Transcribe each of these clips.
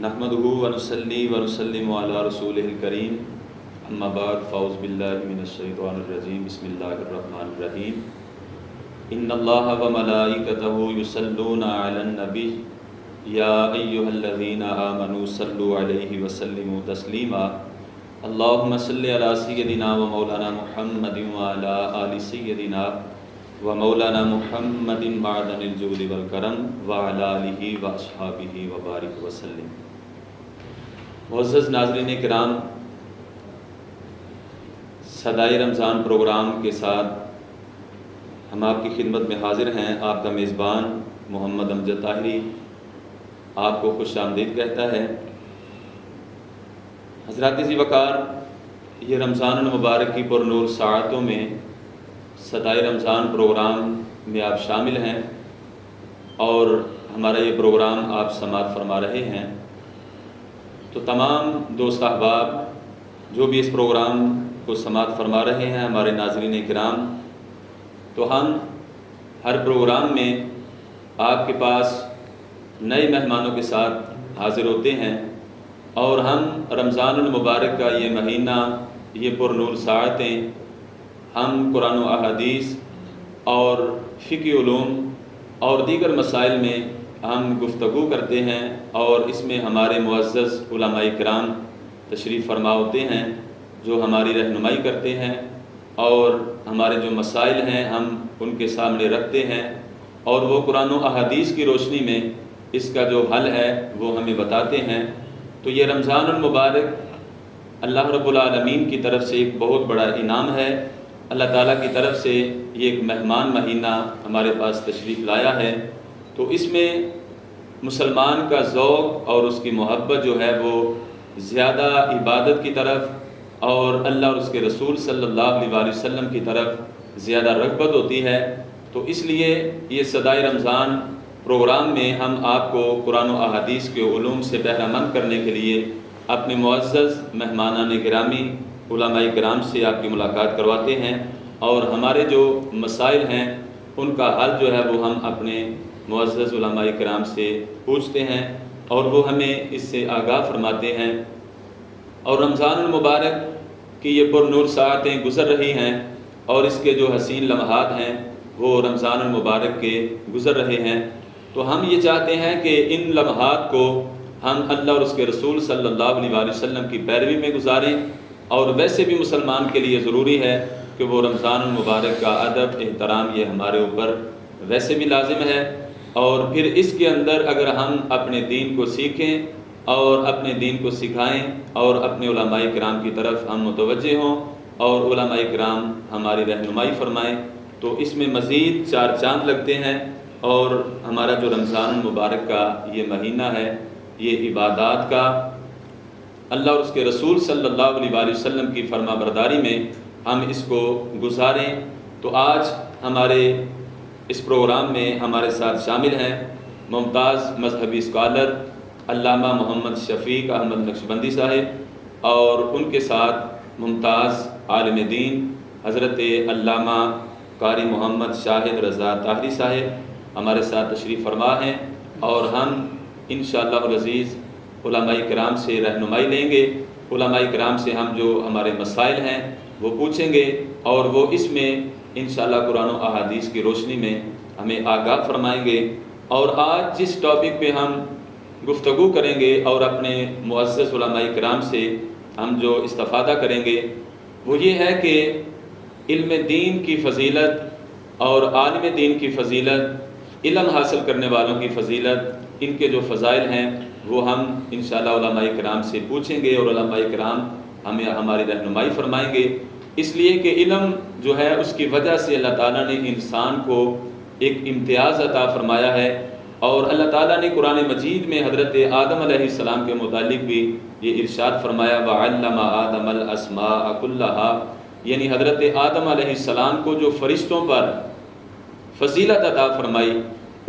نحمدہ ونصلی ونسلم علی رسولہ الکریم اما بعد فاعوذ باللہ من الشیطان الرجیم بسم اللہ الرحمن الرحیم ان اللہ وملائکتہ یصلون علی النبی یا ایہا الذین آمنوا صلوا علیہ وسلموا تسلیما اللہم صلی علی سیدنا و مولانا محمد وعلی آل سیدنا و مولانا محمد معدن الجود والکرم وعلی آلہ واصحابہ وبارک وسلم۔ معزز ناظرین کرام، صدائے رمضان پروگرام کے ساتھ ہم آپ کی خدمت میں حاضر ہیں۔ آپ کا میزبان محمد امجد طاہری آپ کو خوش آمدید کہتا ہے۔ حضرات ذی وقار، یہ رمضان المبارک کی پر نور ساعتوں میں صدائے رمضان پروگرام میں آپ شامل ہیں اور ہمارا یہ پروگرام آپ سماعت فرما رہے ہیں۔ تو تمام دوست احباب جو بھی اس پروگرام کو سماعت فرما رہے ہیں، ہمارے ناظرین کرام، تو ہم ہر پروگرام میں آپ کے پاس نئے مہمانوں کے ساتھ حاضر ہوتے ہیں اور ہم رمضان المبارک کا یہ مہینہ، یہ پر نور ساعتیں، ہم قرآن و احادیث اور فقہ علوم اور دیگر مسائل میں ہم گفتگو کرتے ہیں اور اس میں ہمارے معزز علماء کرام تشریف فرما ہوتے ہیں جو ہماری رہنمائی کرتے ہیں اور ہمارے جو مسائل ہیں ہم ان کے سامنے رکھتے ہیں اور وہ قرآن و احادیث کی روشنی میں اس کا جو حل ہے وہ ہمیں بتاتے ہیں۔ تو یہ رمضان المبارک اللہ رب العالمین کی طرف سے ایک بہت بڑا انعام ہے۔ اللہ تعالیٰ کی طرف سے یہ ایک مہمان مہینہ ہمارے پاس تشریف لایا ہے، تو اس میں مسلمان کا ذوق اور اس کی محبت جو ہے وہ زیادہ عبادت کی طرف اور اللہ اور اس کے رسول صلی اللہ علیہ وسلم کی طرف زیادہ رغبت ہوتی ہے۔ تو اس لیے یہ صدائے رمضان پروگرام میں ہم آپ کو قرآن و احادیث کے علوم سے بہرہ مند کرنے کے لیے اپنے معزز مہمانان گرامی علماء کرام سے آپ کی ملاقات کرواتے ہیں اور ہمارے جو مسائل ہیں ان کا حل جو ہے وہ ہم اپنے معزز علماء کرام سے پوچھتے ہیں اور وہ ہمیں اس سے آگاہ فرماتے ہیں۔ اور رمضان المبارک کی یہ پر نور ساعتیں گزر رہی ہیں اور اس کے جو حسین لمحات ہیں وہ رمضان المبارک کے گزر رہے ہیں، تو ہم یہ چاہتے ہیں کہ ان لمحات کو ہم اللہ اور اس کے رسول صلی اللہ علیہ وسلم کی پیروی میں گزاریں، اور ویسے بھی مسلمان کے لیے ضروری ہے کہ وہ رمضان المبارک کا ادب احترام یہ ہمارے اوپر ویسے بھی لازم ہے، اور پھر اس کے اندر اگر ہم اپنے دین کو سیکھیں اور اپنے دین کو سکھائیں اور اپنے علماء کرام کی طرف ہم متوجہ ہوں اور علماء کرام ہماری رہنمائی فرمائیں، تو اس میں مزید چار چاند لگتے ہیں۔ اور ہمارا جو رمضان المبارک کا یہ مہینہ ہے یہ عبادات کا، اللہ اور اس کے رسول صلی اللہ علیہ وسلم کی فرما برداری میں ہم اس کو گزاریں۔ تو آج ہمارے اس پروگرام میں ہمارے ساتھ شامل ہیں ممتاز مذہبی اسکالر علامہ محمد شفیق احمد نقشبندی صاحب، اور ان کے ساتھ ممتاز عالم دین حضرت علامہ قاری محمد شاہد رضا طاہری صاحب ہمارے ساتھ تشریف فرما ہیں، اور ہم انشاءاللہ العزیز علماء کرام سے رہنمائی لیں گے۔ علماء کرام سے ہم جو ہمارے مسائل ہیں وہ پوچھیں گے اور وہ اس میں انشاءاللہ قرآن و احادیث کی روشنی میں ہمیں آگاہ فرمائیں گے۔ اور آج جس ٹاپک پہ ہم گفتگو کریں گے اور اپنے معزز علماء کرام سے ہم جو استفادہ کریں گے وہ یہ ہے کہ علم دین کی فضیلت اور عالم دین کی فضیلت، علم حاصل کرنے والوں کی فضیلت، ان کے جو فضائل ہیں وہ ہم انشاءاللہ علماء کرام سے پوچھیں گے اور علماء کرام ہمیں ہماری رہنمائی فرمائیں گے، اس لیے کہ علم جو ہے اس کی وجہ سے اللہ تعالیٰ نے انسان کو ایک امتیاز عطا فرمایا ہے، اور اللہ تعالیٰ نے قرآن مجید میں حضرت آدم علیہ السلام کے متعلق بھی یہ ارشاد فرمایا وَعَلَّمَ آدَمَ الْأَسْمَاءَ كُلَّهَا، یعنی حضرت آدم علیہ السلام کو جو فرشتوں پر فضیلت عطا فرمائی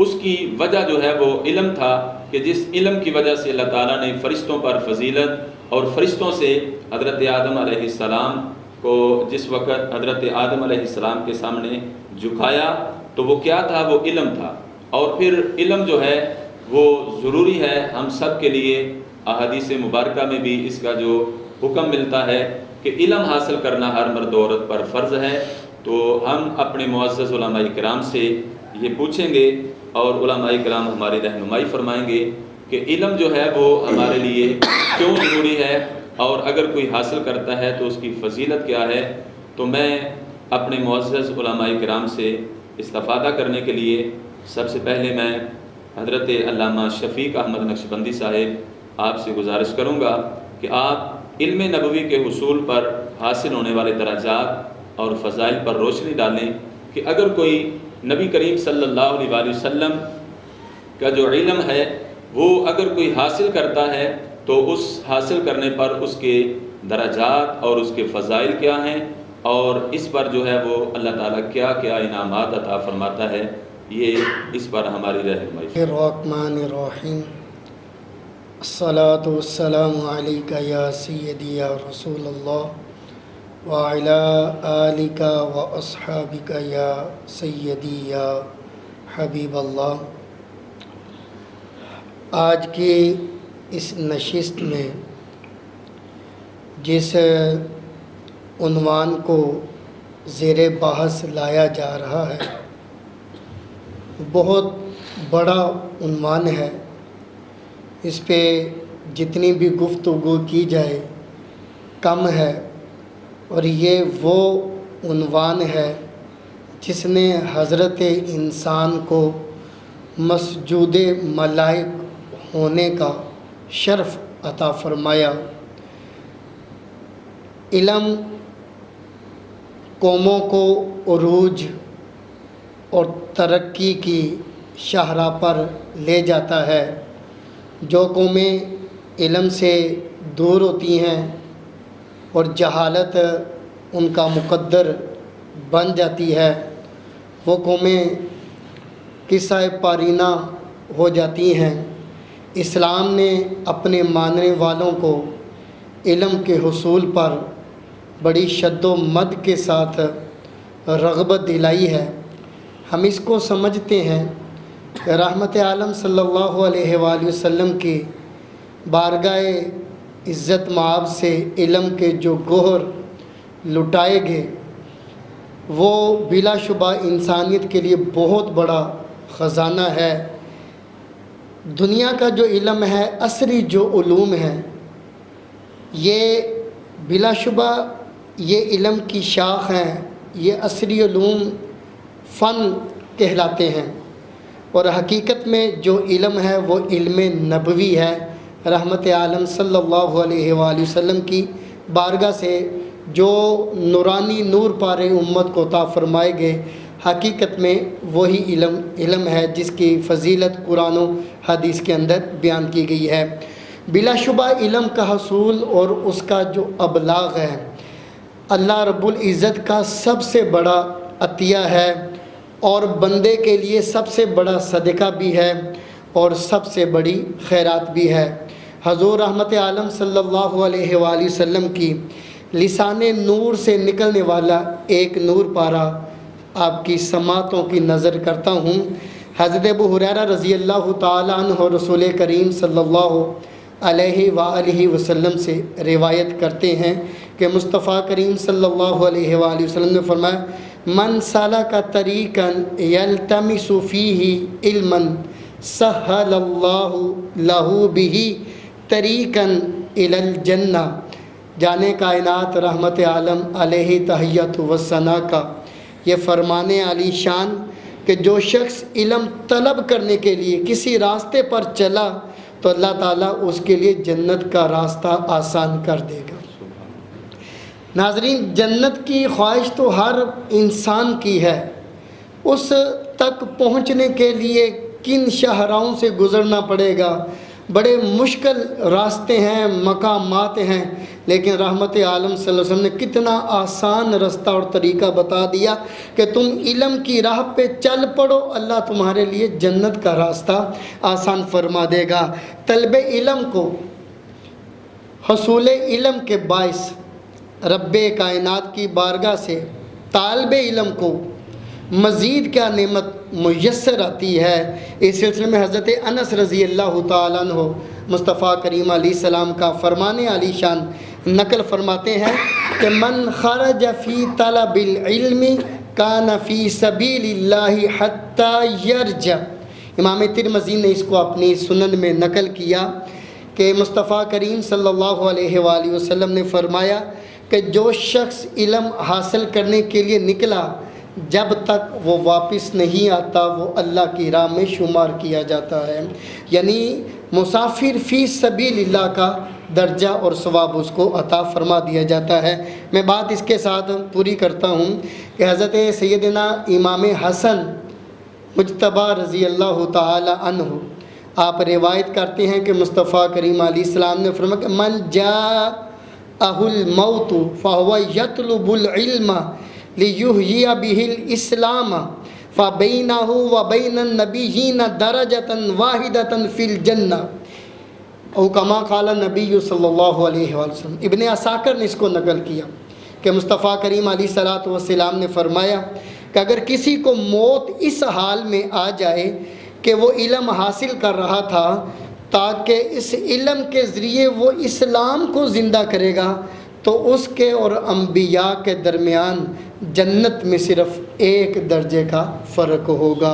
اس کی وجہ جو ہے وہ علم تھا، کہ جس علم کی وجہ سے اللہ تعالیٰ نے فرشتوں پر فضیلت اور فرشتوں سے حضرت آدم علیہ السلام کو جس وقت حضرت آدم علیہ السلام کے سامنے جھکایا تو وہ کیا تھا؟ وہ علم تھا۔ اور پھر علم جو ہے وہ ضروری ہے ہم سب کے لیے، احادیث مبارکہ میں بھی اس کا جو حکم ملتا ہے کہ علم حاصل کرنا ہر مرد و عورت پر فرض ہے، تو ہم اپنے معزز علماء کرام سے یہ پوچھیں گے اور علماء کرام ہماری رہنمائی فرمائیں گے کہ علم جو ہے وہ ہمارے لیے کیوں ضروری ہے، اور اگر کوئی حاصل کرتا ہے تو اس کی فضیلت کیا ہے۔ تو میں اپنے معزز علماء کرام سے استفادہ کرنے کے لیے سب سے پہلے میں حضرت علامہ شفیق احمد نقشبندی صاحب آپ سے گزارش کروں گا کہ آپ علم نبوی کے حصول پر حاصل ہونے والے درجات اور فضائل پر روشنی ڈالیں کہ اگر کوئی نبی کریم صلی اللہ علیہ وآلہ وسلم کا جو علم ہے وہ اگر کوئی حاصل کرتا ہے تو اس حاصل کرنے پر اس کے درجات اور اس کے فضائل کیا ہیں، اور اس پر جو ہے وہ اللہ تعالیٰ کیا کیا انعامات عطا فرماتا ہے، یہ اس پر ہماری رہنمائی۔ الرحمن الرحیم، الصلاۃ والسلام علیک یا سیدی یا رسول اللہ وعلی آلک و اصحابک یا سیدی یا حبیب اللہ۔ آج کی اس نشست میں جس عنوان کو زیر بحث لایا جا رہا ہے بہت بڑا عنوان ہے، اس پہ جتنی بھی گفتگو کی جائے کم ہے، اور یہ وہ عنوان ہے جس نے حضرت انسان کو مسجود ملائک ہونے کا شرف عطا فرمایا۔ علم قوموں کو عروج اور ترقی کی شاہراہ پر لے جاتا ہے۔ جو قومیں علم سے دور ہوتی ہیں اور جہالت ان کا مقدر بن جاتی ہے، وہ قومیں قصہ پارینہ ہو جاتی ہیں۔ اسلام نے اپنے ماننے والوں کو علم کے حصول پر بڑی شد و مد کے ساتھ رغبت دلائی ہے۔ ہم اس کو سمجھتے ہیں کہ رحمت عالم صلی اللہ علیہ وآلہ وسلم کی بارگاہ عزت مآب سے علم کے جو گوہر لٹائے گئے وہ بلا شبہ انسانیت کے لیے بہت بڑا خزانہ ہے۔ دنیا کا جو علم ہے، عصری جو علوم ہیں، یہ بلا شبہ یہ علم کی شاخ ہیں، یہ عصری علوم فن کہلاتے ہیں، اور حقیقت میں جو علم ہے وہ علم نبوی ہے۔ رحمت عالم صلی اللہ علیہ وآلہ وسلم کی بارگاہ سے جو نورانی نور پارے امت کو عطا فرمائے گئے، حقیقت میں وہی علم ہے جس کی فضیلت قرآن و حدیث کے اندر بیان کی گئی ہے۔ بلا شبہ علم کا حصول اور اس کا جو ابلاغ ہے اللہ رب العزت کا سب سے بڑا عطیہ ہے، اور بندے کے لیے سب سے بڑا صدقہ بھی ہے اور سب سے بڑی خیرات بھی ہے۔ حضور رحمت عالم صلی اللہ علیہ وآلہ وسلم کی لسان نور سے نکلنے والا ایک نور پارا آپ کی سماعتوں کی نظر کرتا ہوں۔ حضرت ابو ہریرہ رضی اللہ تعالیٰ عنہ رسول کریم صلی اللہ علیہ وآلہ وسلم سے روایت کرتے ہیں کہ مصطفیٰ کریم صلی اللہ علیہ وآلہ وسلم نے فرمایا، من سلک طریقا یلتمس فیہ علما سہل اللہ لہ بہ طریقا الی الجنہ۔ جانے کائنات رحمت عالم علیہ تحیۃ و ثنا کا یہ فرمانے علی شان کہ جو شخص علم طلب کرنے کے لیے کسی راستے پر چلا تو اللہ تعالیٰ اس کے لیے جنت کا راستہ آسان کر دے گا۔ ناظرین، جنت کی خواہش تو ہر انسان کی ہے، اس تک پہنچنے کے لیے کن شاہراہوں سے گزرنا پڑے گا، بڑے مشکل راستے ہیں، مقامات ہیں، لیکن رحمت عالم صلی اللہ علیہ وسلم نے کتنا آسان رستہ اور طریقہ بتا دیا کہ تم علم کی راہ پہ چل پڑو، اللہ تمہارے لیے جنت کا راستہ آسان فرما دے گا۔ طلب علم کو حصول علم کے باعث رب کائنات کی بارگاہ سے طالب علم کو مزید کیا نعمت میسر آتی ہے۔ اس سلسلے میں حضرت انس رضی اللہ تعالیٰ عنہ مصطفیٰ کریم علیہ السلام کا فرمان علی شان نقل فرماتے ہیں کہ من خرج فی طلب العلم کان فی سبیل اللہ حتی یرجع۔ امام ترمذی نے اس کو اپنی سنن میں نقل کیا کہ مصطفیٰ کریم صلی اللہ علیہ وآلہ وسلم نے فرمایا کہ جو شخص علم حاصل کرنے کے لیے نکلا جب تک وہ واپس نہیں آتا وہ اللہ کی راہ میں شمار کیا جاتا ہے، یعنی مسافر فی سبیل اللہ کا درجہ اور ثواب اس کو عطا فرما دیا جاتا ہے۔ میں بات اس کے ساتھ پوری کرتا ہوں کہ حضرت سیدنا امام حسن مجتبی رضی اللہ تعالی عنہ آپ روایت کرتے ہیں کہ مصطفیٰ کریم علیہ السلام نے فرمایا کہ من جاءہ الموت فہو یطلب العلم لیحیی بہ الاسلام فبینہ وبین النبیین درجۃ واحدۃ فی الجنہ او کما قال نبی صلی اللہ علیہ وسلم۔ ابن عساکر نے اس کو نقل کیا کہ مصطفیٰ کریم علیہ الصلوۃ والسلام نے فرمایا کہ اگر کسی کو موت اس حال میں آ جائے کہ وہ علم حاصل کر رہا تھا تاکہ اس علم کے ذریعے وہ اسلام کو زندہ کرے گا تو اس کے اور انبیاء کے درمیان جنت میں صرف ایک درجے کا فرق ہوگا۔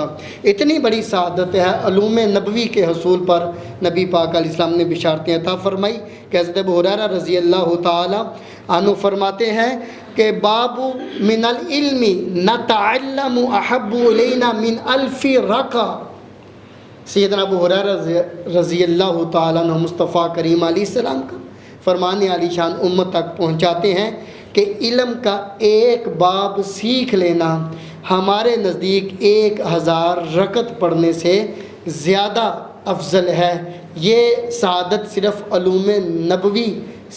اتنی بڑی سعادت ہے، علوم نبوی کے حصول پر نبی پاک علیہ السلام نے بشارتیں عطا فرمائی کہ حضرت ابو ہریرہ رضی اللہ تعالی عنہ فرماتے ہیں کہ باب من العلم نتعلم احب الینا من الف رکع۔ سیدنا ابو ہریرہ رضی اللہ تعالیٰ عنہ مصطفیٰ کریم علیہ السلام کا فرمان علی شان امت تک پہنچاتے ہیں کہ علم کا ایک باب سیکھ لینا ہمارے نزدیک 1000 رکعت پڑھنے سے زیادہ افضل ہے۔ یہ سعادت صرف علوم نبوی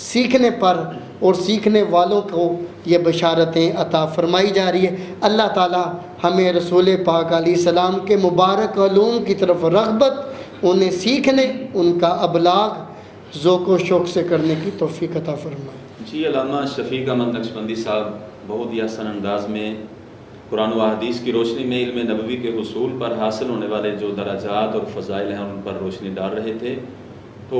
سیکھنے پر اور سیکھنے والوں کو یہ بشارتیں عطا فرمائی جا رہی ہے۔ اللہ تعالی ہمیں رسول پاک علیہ السلام کے مبارک علوم کی طرف رغبت، انہیں سیکھنے، ان کا ابلاغ ذوق و شوق سے کرنے کی توفیق عطا فرمائے۔ جی، علامہ شفیق احمد نقشبندی صاحب بہت ہی آسان انداز میں قرآن و حدیث کی روشنی میں علم نبوی کے حصول پر حاصل ہونے والے جو درجات اور فضائل ہیں ان پر روشنی ڈال رہے تھے۔ تو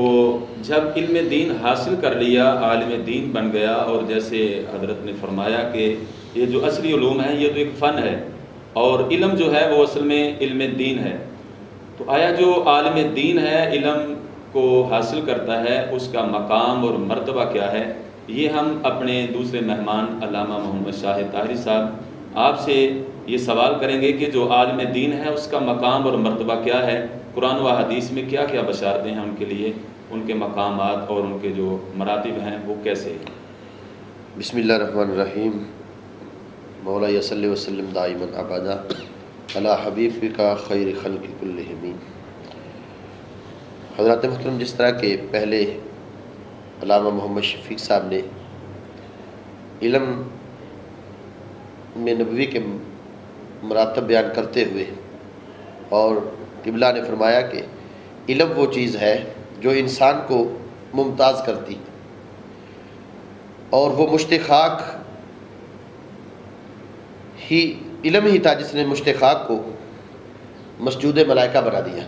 جب علم دین حاصل کر لیا، عالم دین بن گیا، اور جیسے حضرت نے فرمایا کہ یہ جو اصلی علوم ہیں یہ تو ایک فن ہے اور علم جو ہے وہ اصل میں علم دین ہے، تو آیا جو عالم دین ہے علم کو حاصل کرتا ہے اس کا مقام اور مرتبہ کیا ہے؟ یہ ہم اپنے دوسرے مہمان علامہ محمد شاہد طاہری صاحب آپ سے یہ سوال کریں گے کہ جو عالم دین ہے اس کا مقام اور مرتبہ کیا ہے، قرآن و حدیث میں کیا کیا بشارتیں ہیں ان کے لیے، ان کے مقامات اور ان کے جو مراتب ہیں وہ کیسے ہیں؟ بسم اللہ الرحمن الرحیم۔ مولا صلی وسلم دائما ابدا علی حبیبک خیر خلق کلہم۔ حضرات محترم، جس طرح کہ پہلے علامہ محمد شفیق صاحب نے علم میں نبوی کے مراتب بیان کرتے ہوئے اور قبلہ نے فرمایا کہ علم وہ چیز ہے جو انسان کو ممتاز کرتی اور وہ مشت خاک ہی علم ہی تھا جس نے مشت خاک کو مسجود ملائکہ بنا دیا،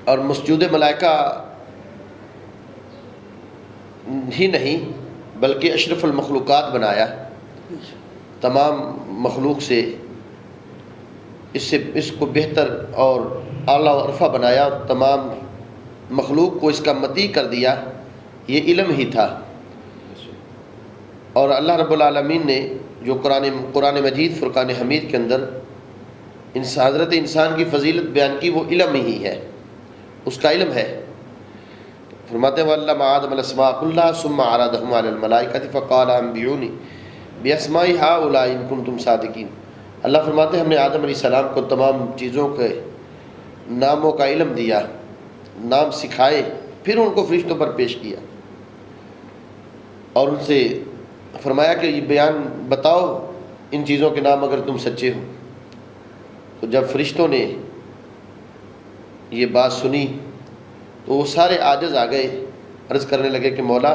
اور مسجود ملائکہ ہی نہیں بلکہ اشرف المخلوقات بنایا، تمام مخلوق سے اس کو بہتر اور اعلیٰ و ارفع بنایا اور تمام مخلوق کو اس کا مطیع کر دیا، یہ علم ہی تھا۔ اور اللہ رب العالمین نے جو قرآن مجید فرقان حمید کے اندر حضرت انسان کی فضیلت بیان کی وہ علم ہی ہے، اس کا علم ہے۔ فرماتے ہیں وَعَلَّمَ آدَمَ الْأَسْمَاءَ كُلَّهَا ثُمَّ عَرَضَهُمْ عَلَى الْمَلَائِكَةِ فَقَالَ أَنبِئُونِي بِأَسْمَاءِ هَؤُلَاءِ إِن كُنتُمْ صَادِقِينَ۔ اللہ فرماتے ہیں ہم نے آدم علیہ السلام کو تمام چیزوں کے ناموں کا علم دیا، نام سکھائے، پھر ان کو فرشتوں پر پیش کیا اور ان سے فرمایا کہ یہ بیان بتاؤ ان چیزوں کے نام اگر تم سچے ہو۔ تو جب فرشتوں نے یہ بات سنی تو وہ سارے عاجز آ گئے، عرض کرنے لگے کہ مولا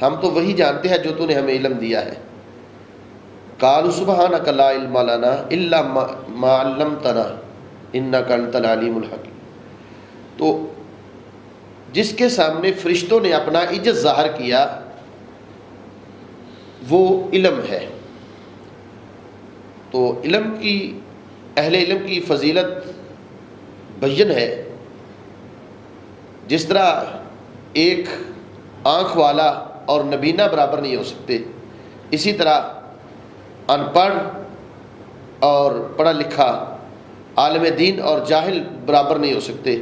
ہم تو وہی جانتے ہیں جو تو نے ہمیں علم دیا ہے۔ قالوا سبحانک لا علم لنا الا ما علمتنا انک انت العلیم الحکیم۔ تو جس کے سامنے فرشتوں نے اپنا عجز ظاہر کیا وہ علم ہے۔ تو علم کی اہل علم کی فضیلت بیان ہے۔ جس طرح ایک آنکھ والا اور نبینا برابر نہیں ہو سکتے، اسی طرح ان پڑھ اور پڑھا لکھا عالم دین اور جاہل برابر نہیں ہو سکتے۔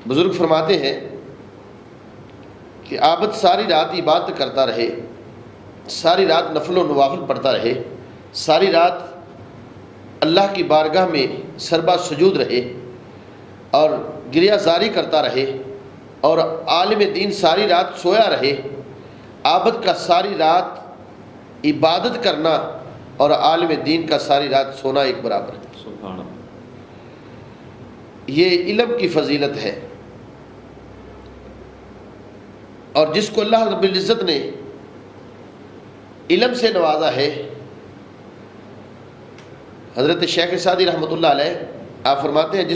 بزرگ فرماتے ہیں کہ عابد ساری رات عبادت کرتا رہے، ساری رات نفل و نوافل پڑھتا رہے، ساری رات اللہ کی بارگاہ میں سربا سجود رہے اور گریہ زاری کرتا رہے، اور عالم دین ساری رات سویا رہے۔ عابد کا ساری رات عبادت کرنا اور عالم دین کا ساری رات سونا ایک برابر ہے۔ سبحان اللہ۔ یہ علم کی فضیلت ہے، اور جس کو اللہ رب العزت نے علم سے نوازا ہے، حضرت شیخ سعدی رحمۃ اللہ علیہ آپ فرماتے ہیں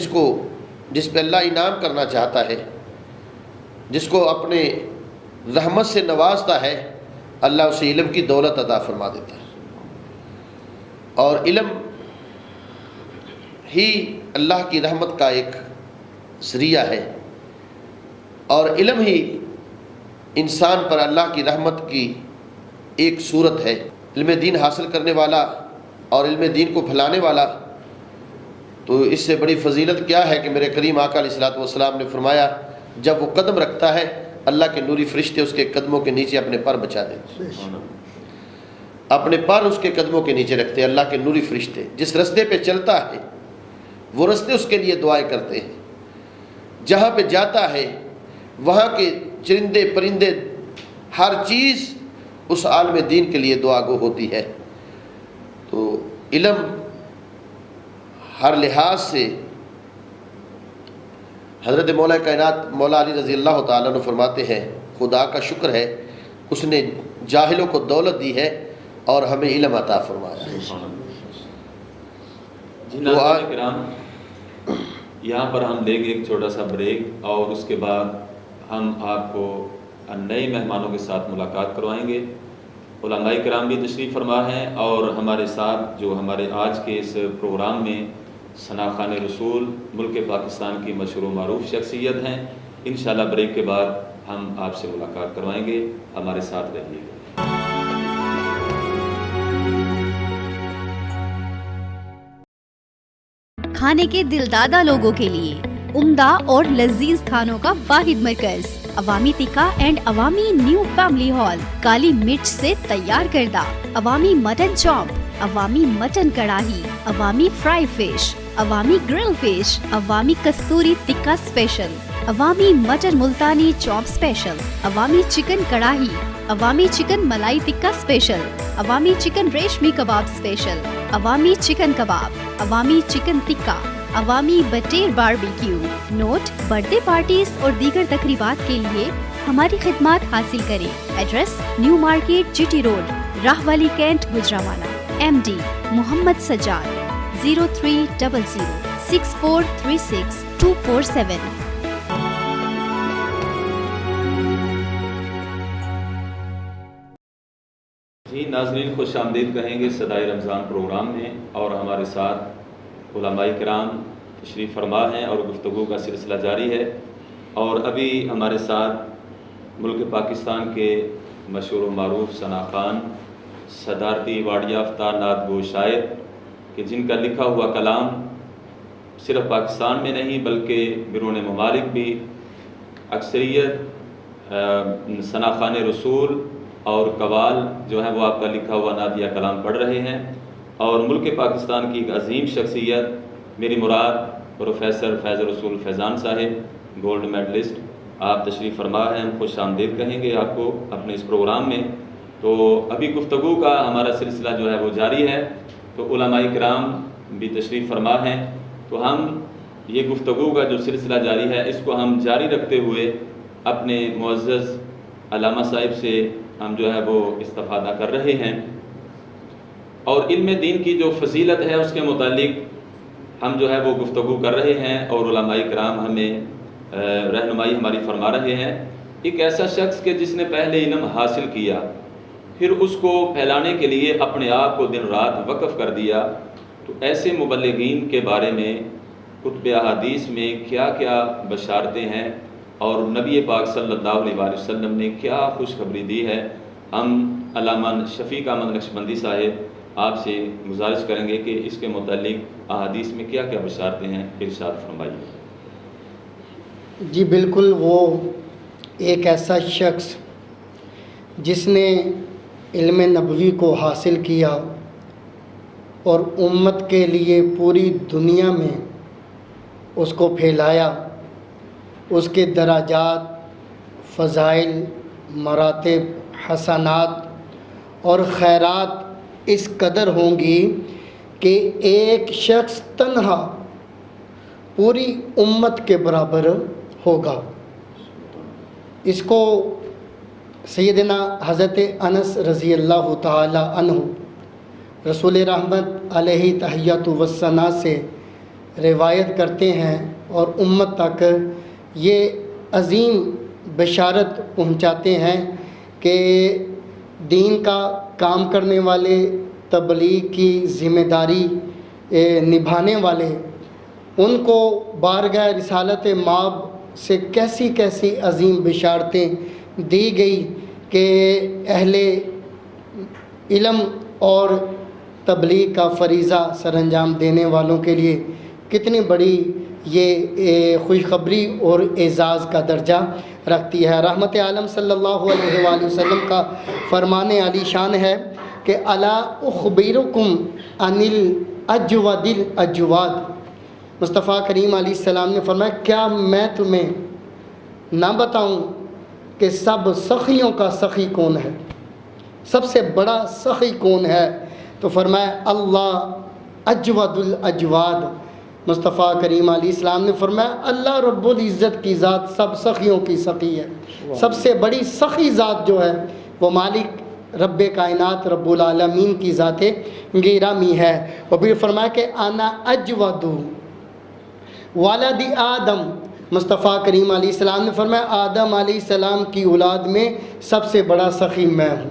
جس پہ اللہ انعام کرنا چاہتا ہے، جس کو اپنے رحمت سے نوازتا ہے، اللہ اسے علم کی دولت عطا فرما دیتا ہے۔ اور علم ہی اللہ کی رحمت کا ایک ذریعہ ہے، اور علم ہی انسان پر اللہ کی رحمت کی ایک صورت ہے۔ علم دین حاصل کرنے والا اور علم دین کو پھیلانے والا، تو اس سے بڑی فضیلت کیا ہے کہ میرے کریم آقا علیہ الصلوۃ والسلام نے فرمایا جب وہ قدم رکھتا ہے اللہ کے نوری فرشتے اس کے قدموں کے نیچے اپنے پر بچا دیتے ہیں، اپنے پر اس کے قدموں کے نیچے رکھتے ہیں۔ اللہ کے نوری فرشتے جس رستے پہ چلتا ہے وہ رستے اس کے لیے دعائیں کرتے ہیں، جہاں پہ جاتا ہے وہاں کے چرندے پرندے ہر چیز اس عالم دین کے لیے دعا گو ہوتی ہے۔ تو علم ہر لحاظ سے، حضرت مولا کائنات مولا علی رضی اللہ تعالیٰ عنہ فرماتے ہیں خدا کا شکر ہے اس نے جاہلوں کو دولت دی ہے اور ہمیں علم عطا فرمایا ہے۔ جی ناظرین کرام، یہاں پر ہم لیں گے ایک چھوٹا سا بریک، اور اس کے بعد ہم آپ کو نئے مہمانوں کے ساتھ ملاقات کروائیں گے۔ علماء کرام بھی تشریف فرما ہیں، اور ہمارے ساتھ جو ہمارے آج کے اس پروگرام میں ثنا خان رسول ملک پاکستان کی مشہور و معروف شخصیت ہیں۔ انشاءاللہ بریک کے بعد ہم آپ سے ملاقات کروائیں گے، ہمارے ساتھ رہیے گا۔ کھانے کے دلدادہ لوگوں کے لیے عمدہ اور لذیذ کھانوں کا واحد مرکز عوامی تکا اینڈ عوامی نیو فیملی ہال، کالی مرچ سے تیار کردہ عوامی مٹن چاپ، عوامی مٹن کڑاہی، عوامی فرائی فش، عوامی گرل فش، عوامی کستوری تکا اسپیشل، عوامی مٹن ملتانی چاپ اسپیشل، عوامی چکن کڑاہی، عوامی چکن ملائی تکا اسپیشل، عوامی چکن ریشمی کباب اسپیشل، عوامی چکن کباب، عوامی چکن تکا، عوامی بٹیر باربیکیو۔ نوٹ: برتھ ڈے پارٹیز اور دیگر تقریبات کے لیے ہماری خدمات حاصل کریں۔ ایڈریس: new market, G T road, Rahwali cantt, Gujranwala. M D: Muhammad Sajjad, 0300 6436 247۔ جی ناظرین، خوش آمدید کہیں گے صدائے رمضان پروگرام میں، اور ہمارے ساتھ علماء کرام تشریف فرما ہیں اور گفتگو کا سلسلہ جاری ہے۔ اور ابھی ہمارے ساتھ ملک پاکستان کے مشہور و معروف ثنا خان، صدارتی ایوارڈ یافتہ نعت گو شاعر، کہ جن کا لکھا ہوا کلام صرف پاکستان میں نہیں بلکہ بیرون ممالک بھی اکثریت ثنا خان رسول اور قوال جو ہے وہ آپ کا لکھا ہوا نعتیہ کلام پڑھ رہے ہیں۔ اور ملک پاکستان کی ایک عظیم شخصیت، میری مراد پروفیسر فیض رسول فیضان صاحب، گولڈ میڈلسٹ، آپ تشریف فرما ہیں۔ ہم خوش آمدید کہیں گے آپ کو اپنے اس پروگرام میں۔ تو ابھی گفتگو کا ہمارا سلسلہ جو ہے وہ جاری ہے، تو علماء کرام بھی تشریف فرما ہیں، تو ہم یہ گفتگو کا جو سلسلہ جاری ہے اس کو ہم جاری رکھتے ہوئے اپنے معزز علامہ صاحب سے ہم جو ہے وہ استفادہ کر رہے ہیں، اور علم دین کی جو فضیلت ہے اس کے متعلق ہم جو ہے وہ گفتگو کر رہے ہیں اور علماء کرام ہمیں رہنمائی ہماری فرما رہے ہیں. ایک ایسا شخص کہ جس نے پہلے علم حاصل کیا، پھر اس کو پھیلانے کے لیے اپنے آپ کو دن رات وقف کر دیا، تو ایسے مبلغین کے بارے میں کتب احادیث میں کیا کیا بشارتیں ہیں اور نبی پاک صلی اللہ علیہ وآلہ وسلم نے کیا خوشخبری دی ہے. ہم علامہ شفیق احمد نقشبندی صاحب آپ سے گزارش کریں گے کہ اس کے متعلق احادیث میں کیا کیا بشارتیں ہیں، ارشاد فرمائیے. جی بالکل، وہ ایک ایسا شخص جس نے علم نبوی کو حاصل کیا اور امت کے لیے پوری دنیا میں اس کو پھیلایا، اس کے درجات، فضائل، مراتب، حسنات اور خیرات اس قدر ہوں گی کہ ایک شخص تنہا پوری امت کے برابر ہوگا. اس کو سیدنا حضرت انس رضی اللہ تعالی عنہ رسول رحمت علیہ تحیۃ والثناء سے روایت کرتے ہیں اور امت تک یہ عظیم بشارت پہنچاتے ہیں کہ دین کا کام کرنے والے، تبلیغ کی ذمہ داری نبھانے والے، ان کو بارگاہ رسالت مآب سے کیسی کیسی عظیم بشارتیں دی گئی کہ اہل علم اور تبلیغ کا فریضہ سر انجام دینے والوں کے لیے کتنی بڑی یہ خوشخبری اور اعزاز کا درجہ رکھتی ہے. رحمت عالم صلی اللہ علیہ وآلہ وسلم کا فرمان علی شان ہے کہ الا اخبرکم عن الاجود الاجواد. مصطفیٰ کریم علیہ السلام نے فرمایا کیا میں تمہیں نہ بتاؤں کہ سب سخیوں کا سخی کون ہے، سب سے بڑا سخی کون ہے؟ تو فرمایا اللہ اجود الاجواد. مصطفیٰ کریم علیہ السلام نے فرمایا اللہ رب العزت کی ذات سب سخیوں کی سخی ہے. سب سے بڑی سخی ذات جو ہے وہ مالک رب کائنات رب العالمین کی ذات گرامی ہے. اور پھر فرمایا کہ انا اجود ولد آدم. مصطفیٰ کریم علیہ السلام نے فرمایا آدم علیہ السلام کی اولاد میں سب سے بڑا سخی میں ہوں.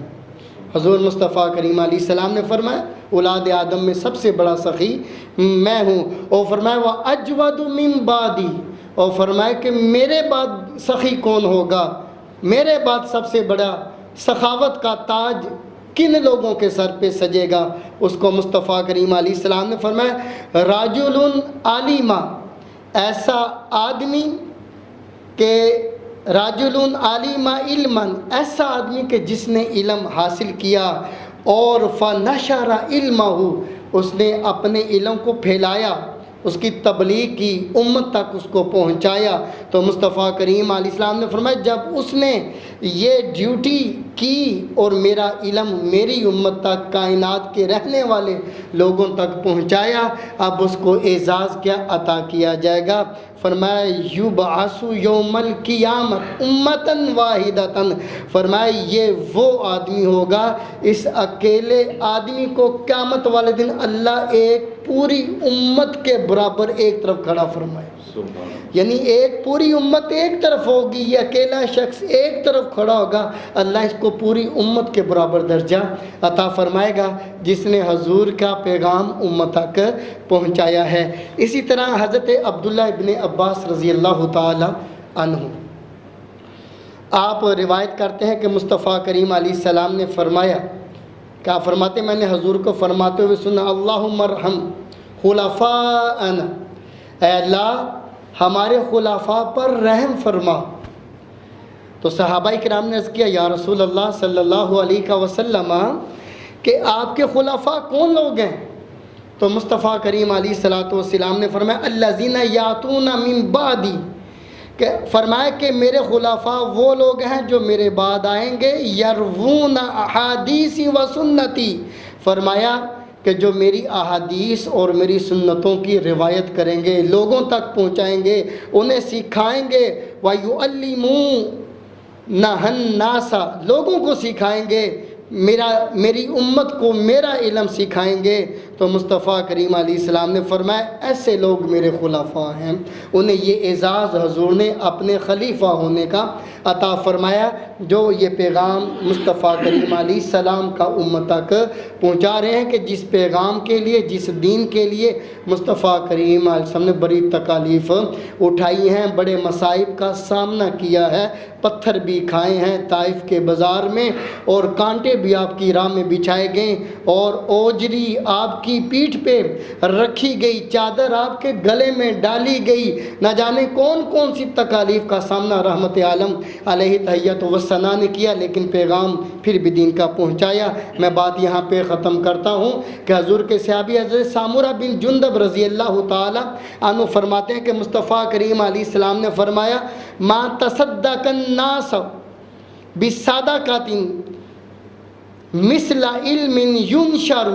حضور مصطفیٰ کریم علیہ السلام نے فرمایا اولاد آدم میں سب سے بڑا سخی میں ہوں. اور فرمایا وَأَجْوَدُ مِن بَعْدِي. اور فرمایا کہ میرے بعد سخی کون ہوگا، میرے بعد سب سے بڑا سخاوت کا تاج کن لوگوں کے سر پہ سجے گا. اس کو مصطفیٰ کریم علیہ السلام نے فرمایا راجل عالما، ایسا آدمی کہ راجل عالما علما، ایسا آدمی کہ جس نے علم حاصل کیا اور فنشر علمہ، اس نے اپنے علم کو پھیلایا، اس کی تبلیغ کی، امت تک اس کو پہنچایا. تو مصطفیٰ کریم علیہ السلام نے فرمایا جب اس نے یہ ڈیوٹی کی اور میرا علم میری امت تک، کائنات کے رہنے والے لوگوں تک پہنچایا، اب اس کو اعزاز کیا عطا کیا جائے گا. فرمایا یبعث یوم القیامت امتا واحدتا. فرمایا یہ وہ آدمی ہوگا، اس اکیلے آدمی کو قیامت والے دن اللہ ایک پوری امت کے برابر ایک طرف کھڑا فرمائے. یعنی ایک پوری امت ایک طرف ہوگی، یہ اکیلا شخص ایک طرف کھڑا ہوگا، اللہ اس کو پوری امت کے برابر درجہ عطا فرمائے گا جس نے حضور کا پیغام امت تک پہنچایا ہے. اسی طرح حضرت عبداللہ ابن عباس رضی اللہ تعالی عنہ آپ روایت کرتے ہیں کہ مصطفیٰ کریم علیہ السلام نے فرمایا، کیا فرماتے، میں نے حضور کو فرماتے ہوئے سنا اللہم ارحم خلفاءنا، اے اللہ ہمارے خلفاء پر رحم فرما. تو صحابہ کرام نے عرض کیا یا رسول اللہ صلی اللہ علیہ وسلم کہ آپ کے خلفاء کون لوگ ہیں؟ تو مصطفیٰ کریم علیہ الصلوۃ والسلام نے فرمایا الذین یاتون من بعدی، کہ فرمایا کہ میرے خلفاء وہ لوگ ہیں جو میرے بعد آئیں گے، یروون احادیثی و سنتی، فرمایا کہ جو میری احادیث اور میری سنتوں کی روایت کریں گے، لوگوں تک پہنچائیں گے، انہیں سکھائیں گے، وَيُعَلِّمُونَ النَّاسَ، لوگوں کو سکھائیں گے، میری امت کو میرا علم سکھائیں گے. تو تو مصطفیٰ کریم علیہ السلام نے فرمایا ایسے لوگ میرے خلفاء ہیں، انہیں یہ اعزاز حضور نے اپنے خلیفہ ہونے کا عطا فرمایا، جو یہ پیغام مصطفیٰ کریم علیہ السلام کا امت تک پہنچا رہے ہیں کہ جس پیغام کے لیے، جس دین کے لیے مصطفیٰ کریم علیہ السلام نے بڑی تکالیف اٹھائی ہیں، بڑے مصائب کا سامنا کیا ہے، پتھر بھی کھائے ہیں طائف کے بازار میں، اور کانٹے بھی آپ کی راہ میں بچھائے گئے، اور اوجری آپ کی پیٹھ پہ رکھی گئی، چادر آپ کے گلے میں ڈالی گئی، نہ جانے کون کون سی تکالیف کا سامنا رحمت عالم علیہ تحیت و ثنا نے کیا، لیکن پیغام پھر بھی دین کا پہنچایا۔ میں بات یہاں پہ ختم کرتا ہوں کہ حضور کے صحابی حضرت سامورہ بن جندب رضی اللہ تعالی عنہ فرماتے ہیں کہ مصطفیٰ کریم علیہ السلام نے فرمایا ما تصدق الناس بالصدقۃ مثل علم ینشر،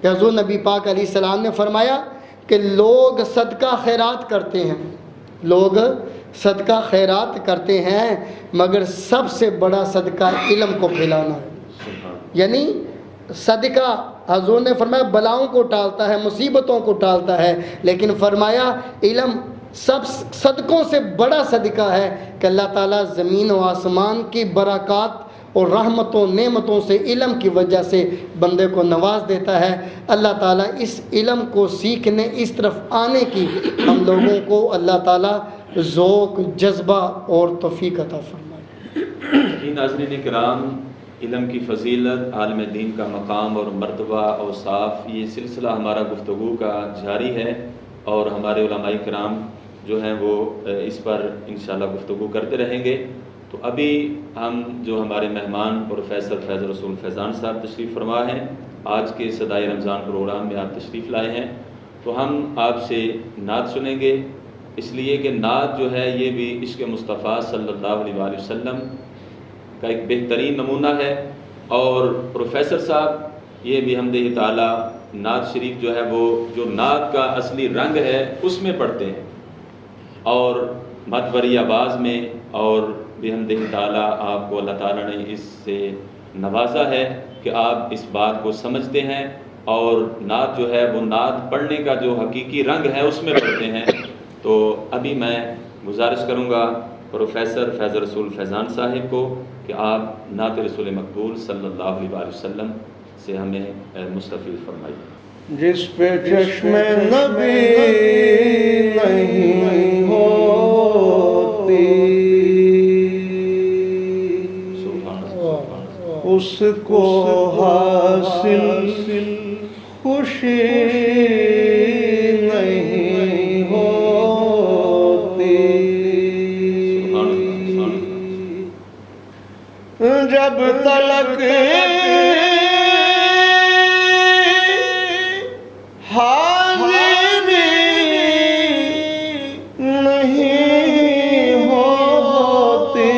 کہ حضور نبی پاک علیہ السلام نے فرمایا کہ لوگ صدقہ خیرات کرتے ہیں، لوگ صدقہ خیرات کرتے ہیں، مگر سب سے بڑا صدقہ علم کو پھیلانا ہے۔ یعنی صدقہ حضور نے فرمایا بلاؤں کو ٹالتا ہے، مصیبتوں کو ٹالتا ہے، لیکن فرمایا علم سب صدقوں سے بڑا صدقہ ہے کہ اللہ تعالیٰ زمین و آسمان کی برکات اور رحمتوں نعمتوں سے علم کی وجہ سے بندے کو نواز دیتا ہے۔ اللہ تعالیٰ اس علم کو سیکھنے، اس طرف آنے کی ہم لوگوں کو اللہ تعالیٰ ذوق، جذبہ اور توفیق عطا فرمائے۔ جی ناظرین کرام، علم کی فضیلت، عالم دین کا مقام اور مرتبہ، اوصاف، یہ سلسلہ ہمارا گفتگو کا جاری ہے، اور ہمارے علماء کرام جو ہیں وہ اس پر انشاءاللہ گفتگو کرتے رہیں گے۔ تو ابھی ہم جو ہمارے مہمان پروفیسر فیض رسول فیضان صاحب تشریف فرما ہیں، آج کے صدائے رمضان پروگرام میں آپ تشریف لائے ہیں، تو ہم آپ سے نعت سنیں گے، اس لیے کہ نعت جو ہے یہ بھی عشق مصطفیٰ صلی اللہ علیہ وآلہ وسلم کا ایک بہترین نمونہ ہے، اور پروفیسر صاحب یہ بھی حمدہ تعالیٰ نعت شریف جو ہے وہ جو نعت کا اصلی رنگ ہے اس میں پڑھتے ہیں، اور مدوری آواز میں، اور بحمدہ تعالیٰ آپ کو اللہ تعالیٰ نے اس سے نوازا ہے کہ آپ اس بات کو سمجھتے ہیں، اور نعت جو ہے وہ نعت پڑھنے کا جو حقیقی رنگ ہے اس میں پڑھتے ہیں۔ تو ابھی میں گزارش کروں گا پروفیسر فیض رسول فیضان صاحب کو کہ آپ نعت رسول مقبول صلی اللہ علیہ وآلہ وسلم سے ہمیں مستفیض فرمائیے۔ جس پہ چشم نبی نہیں ہوتی اس کو حاصل خوشی نہیں ہوتی، جب تلک حاضری نہیں ہوتی،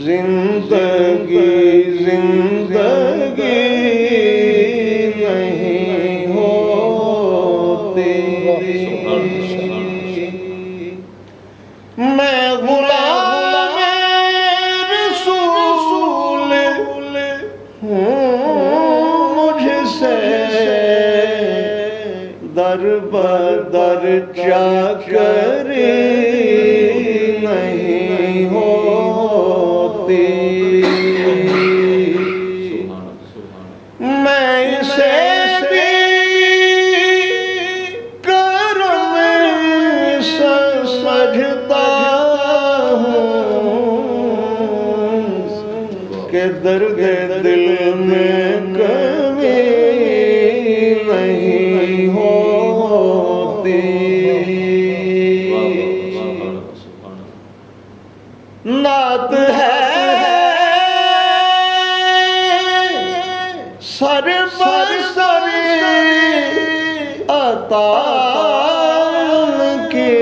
زندگی نہیں ہوتی۔ میں غلام رسول ہوں، مجھ سے در بدر چاکری نہیں ہوتی، میں اسے کرم سجتا ہوں کہ درد دل میں کمی نہیں ہوتی۔ نعت ہے سر پر سر عطا کی،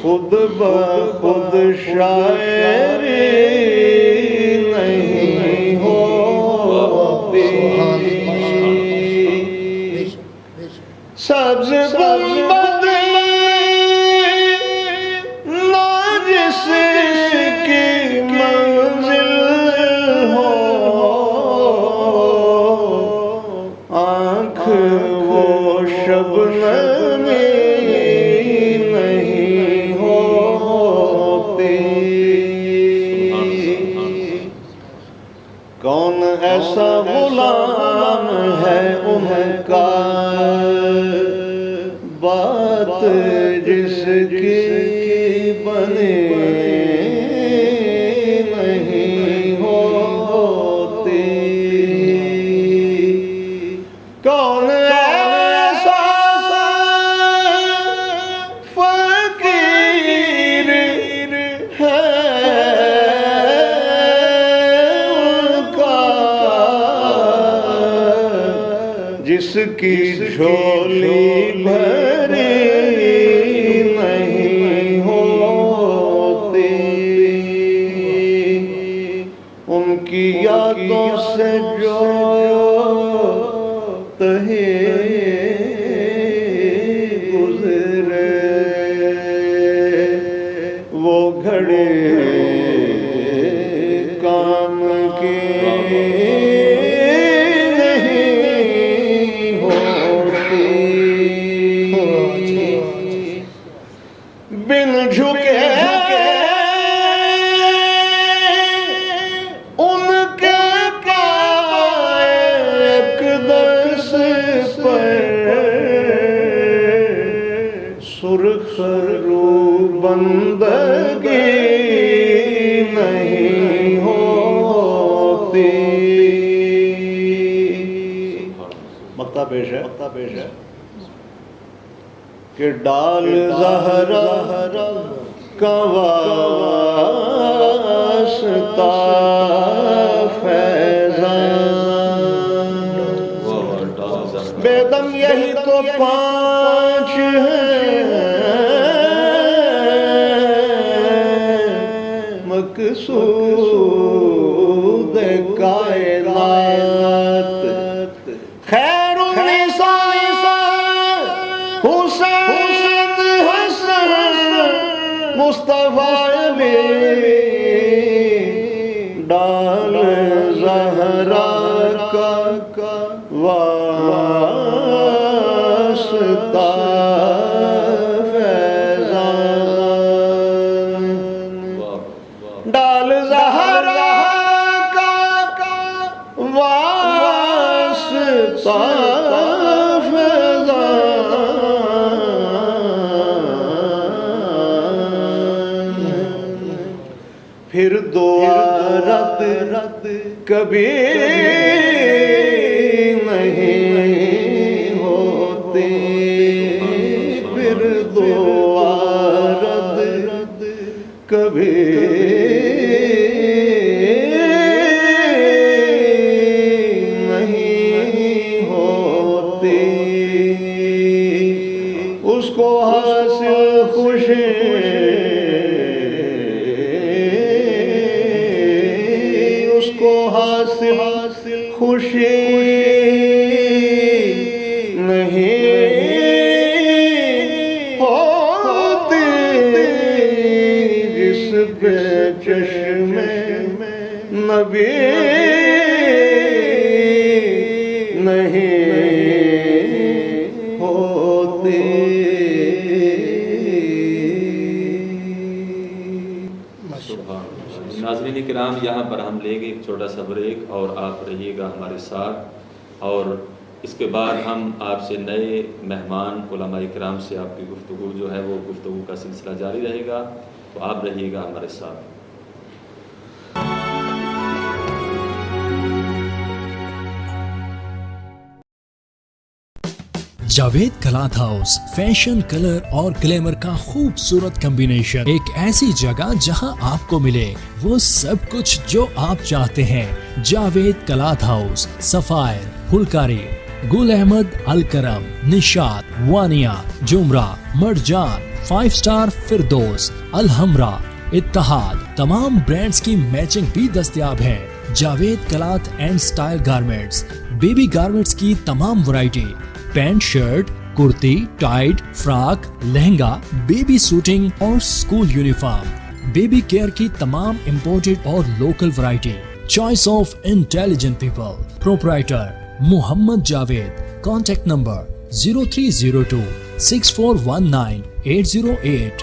خود بخود شاعری نہیں ہوتی، سبز گنبد نرجس کی منزل ہو شبنمی نہیں ہوتی. کون ایسا غلام ہے ان کا بات جس کی بنے نہیں ہوتی. کون ایسا فقیر ہے جس کی جھولی بھری نہیں ہوتی. ان کی یادوں سے جو تہے گزرے وہ گھڑے کام کے بن جھکے ان کے پائے اقدس پر سرخ رو بندگی نہیں ہوتی. مکہ پیش ہے کہ ڈال زہرا کا واسطہ فیضان بے دم یہی تو 5 ہیں مقصود کائنات. خیر النساء حسین حسن مصطفیٰ علی ڈال زہرا کا واسطہ فیضان. ڈال زہرا کا واسطہ پھر دعا رد کبھی نہیں ہوتی. پھر دعا رد کبھی نہیں ہوتی. اس کو حاصل خوشی حاصل خوشی نہیں ہوتی جس پہ چشم نبی نہیں ہوتی. ناظرین کرام یہاں پر ہم لیں گے ایک چھوٹا سا بریک اور آپ رہیے گا ہمارے ساتھ اور اس کے بعد ہم آپ سے نئے مہمان علماء کرام سے آپ کی گفتگو جو ہے وہ گفتگو کا سلسلہ جاری رہے گا تو آپ رہیے گا ہمارے ساتھ. Javed cloth house fashion colour اور گلیمر کا خوبصورت کمبینیشن. ایک ایسی جگہ جہاں آپ کو ملے وہ سب کچھ جو آپ چاہتے ہیں. Javed cloth house Sapphire Phulkari Gul Ahmed Alkaram Nishat Vaniya Jumra Marjan 5 star Firdous Alhamra Ittehad تمام برانڈز کی میچنگ بھی دستیاب ہے. Javed cloth and style garments baby garments کی تمام variety pant shirt kurti tight frock lehenga baby suiting اور اسکول یونیفارم بیبی کیئر کی تمام امپورٹڈ اور local variety. Choice of intelligent people proprietor Muhammad Javed. Contact number 0302 6419 808,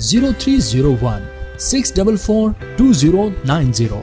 0301 644 2090।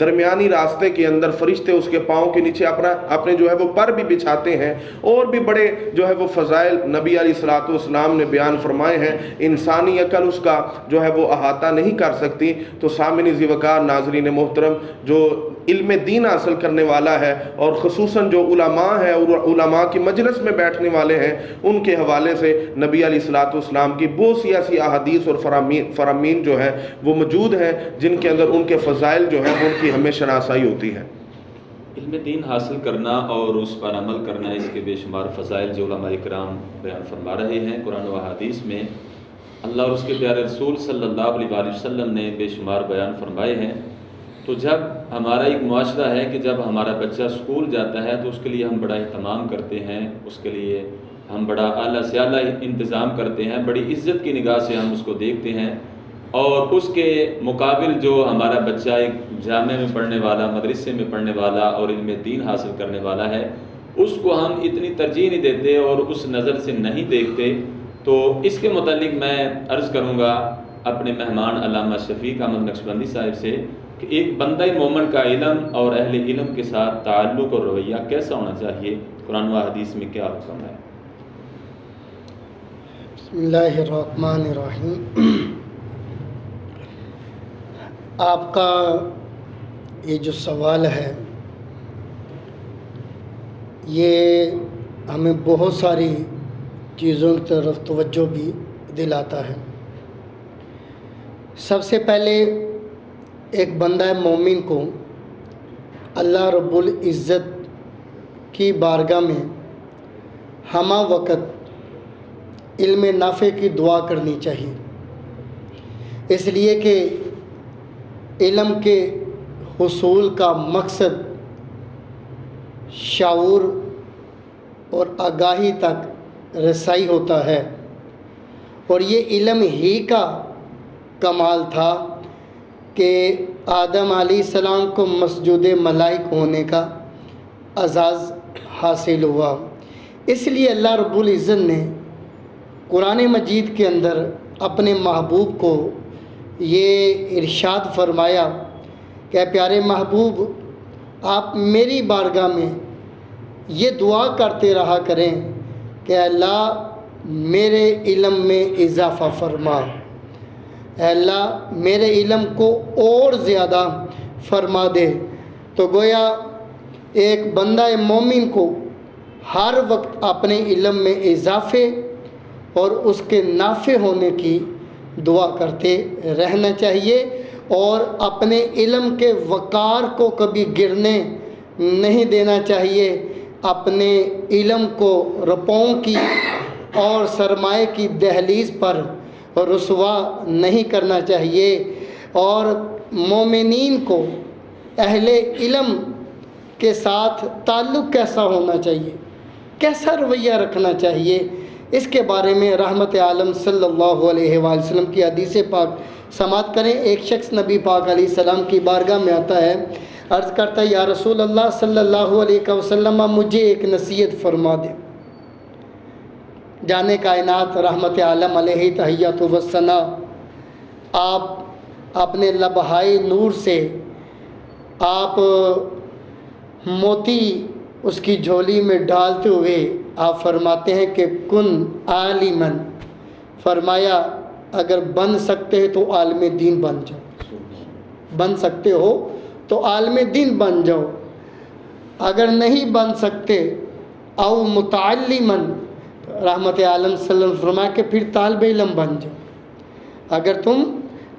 درمیانی راستے کے اندر فرشتے اس کے پاؤں کے نیچے اپنے جو ہے وہ پر بھی بچھاتے ہیں. اور بھی بڑے جو ہے وہ فضائل نبی علیہ الصلوۃ والسلام نے بیان فرمائے ہیں. انسانی عقل اس کا جو ہے وہ احاطہ نہیں کر سکتی. تو سامعین ذی وقار، ناظرین محترم، جو علم دین حاصل کرنے والا ہے اور خصوصاً جو علماء ہیں اور علماء کی مجلس میں بیٹھنے والے ہیں، ان کے حوالے سے نبی علیہ الصلوۃ والسلام کی بہت سی ایسی احادیث اور فرامین جو ہیں وہ موجود ہیں جن کے اندر ان کے فضائل جو ہیں ان کی ہمیں شناسائی ہوتی ہے. علم دین حاصل کرنا اور اس پر عمل کرنا، اس کے بے شمار فضائل جو علماء اکرام بیان فرما رہے ہیں قرآن و حدیث میں. اللہ اور اس کے پیارے رسول صلی اللہ علیہ وآلہ وسلم نے بے شمار بیان فرمائے ہیں. تو جب ہمارا ایک معاشرہ ہے کہ جب ہمارا بچہ اسکول جاتا ہے تو اس کے لیے ہم بڑا اہتمام کرتے ہیں، اس کے لیے ہم بڑا اعلیٰ سے اعلیٰ انتظام کرتے ہیں، بڑی عزت کی نگاہ سے ہم اس کو دیکھتے ہیں. اور اس کے مقابل جو ہمارا بچہ ایک جامعہ میں پڑھنے والا، مدرسے میں پڑھنے والا اور علم دین حاصل کرنے والا ہے، اس کو ہم اتنی ترجیح نہیں دیتے اور اس نظر سے نہیں دیکھتے. تو اس کے متعلق میں عرض کروں گا اپنے مہمان علامہ شفیق احمد نقشبندی صاحب سے کہ ایک بندہ مومن کا علم اور اہل علم کے ساتھ تعلق اور رویہ کیسا ہونا چاہیے، قرآن و حدیث میں کیا حکم ہے؟ بسم اللہ الرحمن الرحیم. آپ کا یہ جو سوال ہے یہ ہمیں بہت ساری چیزوں کی طرف توجہ بھی دلاتا ہے. سب سے پہلے ایک بندہ مومن کو اللہ رب العزت کی بارگاہ میں ہمہ وقت علم نافع کی دعا کرنی چاہیے، اس لیے کہ علم کے حصول کا مقصد شعور اور آگاہی تک رسائی ہوتا ہے. اور یہ علم ہی کا کمال تھا کہ آدم علیہ السلام کو مسجود ملائک ہونے کا اعزاز حاصل ہوا. اس لیے اللہ رب العزت نے قرآن مجید کے اندر اپنے محبوب کو یہ ارشاد فرمایا کہ پیارے محبوب، آپ میری بارگاہ میں یہ دعا کرتے رہا کریں کہ اللہ میرے علم میں اضافہ فرما، اے اللہ میرے علم کو اور زیادہ فرما دے. تو گویا ایک بندہ مومن کو ہر وقت اپنے علم میں اضافے اور اس کے نافع ہونے کی دعا کرتے رہنا چاہیے، اور اپنے علم کے وقار کو کبھی گرنے نہیں دینا چاہیے. اپنے علم کو روپوں کی اور سرمایہ کی دہلیز پر رسوا نہیں کرنا چاہیے. اور مومنین کو اہل علم کے ساتھ تعلق کیسا ہونا چاہیے، کیسا رویہ رکھنا چاہیے، اس کے بارے میں رحمت عالم صلی اللہ علیہ وآلہ وسلم کی حدیث پاک سماعت کریں. ایک شخص نبی پاک علیہ السلام کی بارگاہ میں آتا ہے، عرض کرتا ہے یا رسول اللہ صلی اللہ علیہ وسلم مجھے ایک نصیحت فرما دے. جانے کائنات رحمت عالم علیہ تحیات و ثنا، آپ اپنے لبہائے نور سے آپ موتی اس کی جھولی میں ڈالتے ہوئے آپ فرماتے ہیں کہ کن عالمن، فرمایا اگر بن سکتے ہیں تو عالم دین بن جاؤ، بن سکتے ہو تو عالم دین بن جاؤ، اگر نہیں بن سکتے او متعلمن، رحمت عالم صلی اللہ علیہ وسلم فرمایا کہ پھر طالب علم بن جاؤ. اگر تم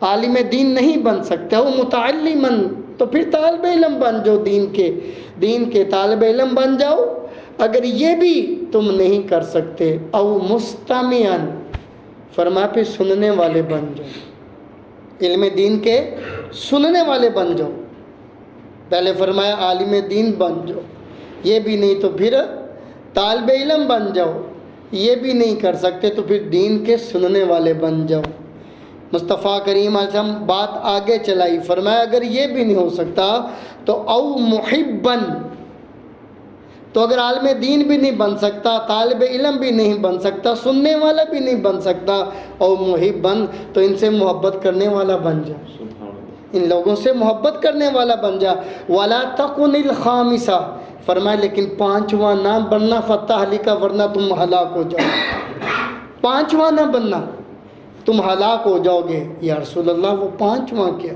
عالم دین نہیں بن سکتے او متعلمن تو پھر طالب علم بن جاؤ، دین کے طالب علم بن جاؤ. اگر یہ بھی تم نہیں کر سکتے او مستمعن، فرمایا پھر سننے والے بن جاؤ، علم دین کے سننے والے بن جاؤ. پہلے فرمایا عالم دین بن جاؤ، یہ بھی نہیں تو پھر طالب علم بن جاؤ، یہ بھی نہیں کر سکتے تو پھر دین کے سننے والے بن جاؤ. مصطفیٰ کریم علیہ السلام بات آگے چلائی، فرمایا اگر یہ بھی نہیں ہو سکتا تو او محبن، تو اگر عالم دین بھی نہیں بن سکتا، طالب علم بھی نہیں بن سکتا، سننے والا بھی نہیں بن سکتا، او محبن تو ان سے محبت کرنے والا بن جائے. ان لوگوں سے محبت کرنے والا بن جا. وَلَا تَكُنِ الْخَامِسَةَ فرمایا لیکن پانچواں نہ بننا فَتَهْلِكَ ورنہ تم ہلاک ہو جاؤ. پانچواں نہ بننا تم ہلاک ہو جاؤ گے. یا رسول اللہ وہ پانچواں کیا؟